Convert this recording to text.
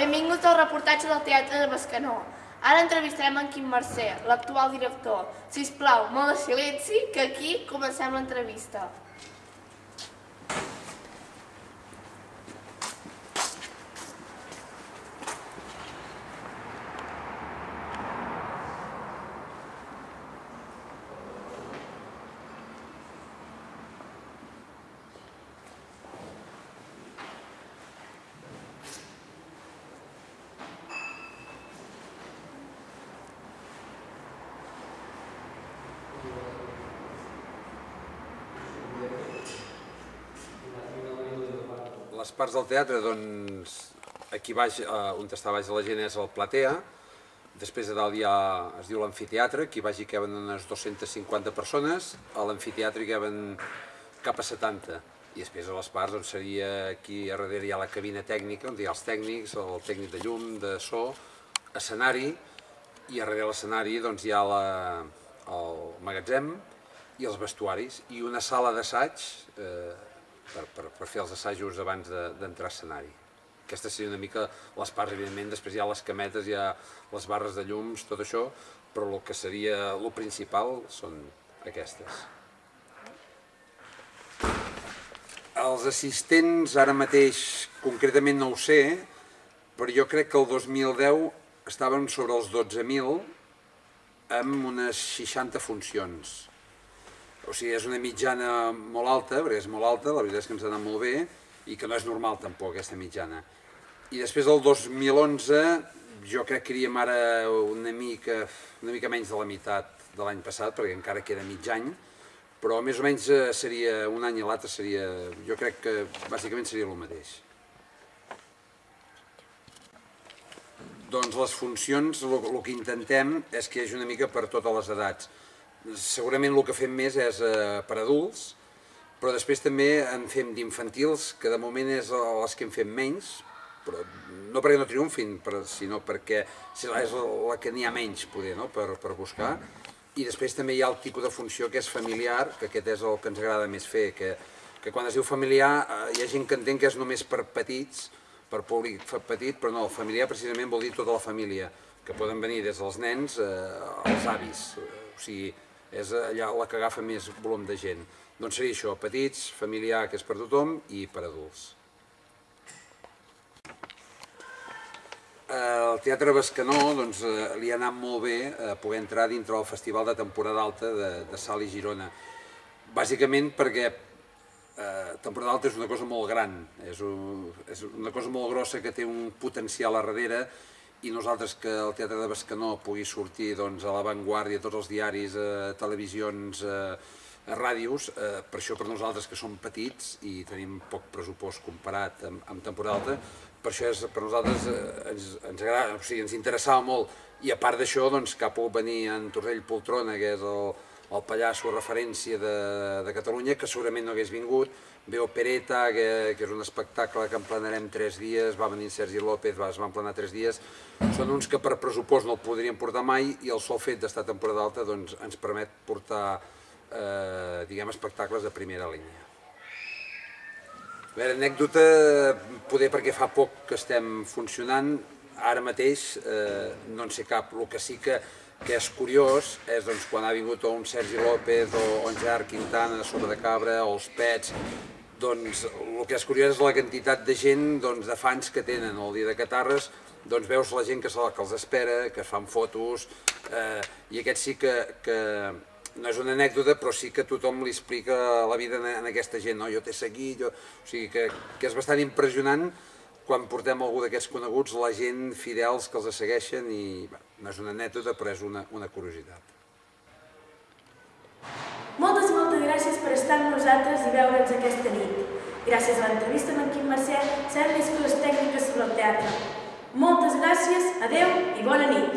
benvinguts al reportatge del Teatre de Bescanó. Ara entrevistarem en Quim Mercè, l'actual director. Sisplau, molt de silenci, que aquí comencem l'entrevista. Les parts del teatre, doncs, aquí baix, on està baix de la gent és el platea, després de dalt es diu l'amfiteatre, aquí baix hi caben unes 250 persones, a l'amfiteatre hi caben cap a 70, i després a les parts doncs, seria aquí a darrere hi ha la cabina tècnica, on hi ha els tècnics, el tècnic de llum, de so, escenari, i a darrere l'escenari doncs, hi ha el magatzem i els vestuaris, i una sala d'assaig per fer els assajos abans d'entrar a escenari. Aquesta seria una mica les parts, evidentment, després hi ha les cametes, hi ha les barres de llums, tot això, però el que seria el principal són aquestes. Els assistents, ara mateix, concretament no ho sé, però jo crec que el 2010 estaven sobre els 12.000 amb unes 60 funcions. O sigui, és una mitjana molt alta, perquè és molt alta, la veritat és que ens ha anat molt bé, i que no és normal tampoc aquesta mitjana. I després del 2011 jo crec que iríem ara una mica menys de la meitat de l'any passat, perquè encara queda mig any, però més o menys seria un any i l'altre seria, jo crec que bàsicament seria el mateix. Doncs les funcions, el que intentem és que hi hagi una mica per totes les edats. Segurament el que fem més és per adults, però després també en fem d'infantils, que de moment és les que en fem menys, però no perquè no triomfin, sinó perquè és la que n'hi ha menys poder per buscar. I després també hi ha el tipus de funció que és familiar, que aquest és el que ens agrada més fer, que quan es diu familiar hi ha gent que entén que és només per petits, per públic petit, però no, familiar precisament vol dir tota la família, que poden venir des dels nens als avis, o sigui, és allà la que agafa més volum de gent. Doncs seria això, petits, familiar, que és per tothom, i per adults. El Teatre Bescanó li ha anat molt bé poder entrar dintre del Festival de Temporada Alta de Salt i Girona. Bàsicament perquè temporada alta és una cosa molt gran, és una cosa molt grossa que té un potencial a darrere, i nosaltres que el Teatre de Bescanó pugui sortir a l'avantguàrdia, a tots els diaris, televisions, ràdios, per això per nosaltres que som petits i tenim poc pressupost comparat amb temporada alta, per això per nosaltres ens agrada, o sigui, ens interessava molt, i a part d'això que ha pogut venir en Torrell Poltrona, que és el pallasso referència de Catalunya, que segurament no hagués vingut, ve Opereta, que és un espectacle que emplenarem 3 dies, va venir Sergi López, es va emplenar 3 dies, són uns que per pressupost no el podríem portar mai, i el sol fet d'estar a temporada alta ens permet portar espectacles de primera línia. A veure, anècdota, poder perquè fa poc que estem funcionant, ara mateix no en sé cap, el que sí que és curiós és quan ha vingut un Sergi López o en Gerard Quintana de Sopa de Cabra o els Pets, el que és curiós és la quantitat de gent, de fans que tenen el dia de Catarres, veus la gent que els espera, que fan fotos, i aquest sí que no és una anècdota, però sí que tothom li explica la vida a aquesta gent, jo t'he seguit, o sigui que és bastant impressionant quan portem algú d'aquests coneguts, la gent fidels que els segueixen, i no és una anècdota, però és una curiositat. Moltes gràcies per estar amb nosaltres i veure'ns aquesta nit. Gràcies a l'entrevista amb en Quim Mercè, sabem més coses tècniques sobre el teatre. Moltes gràcies, adeu i bona nit.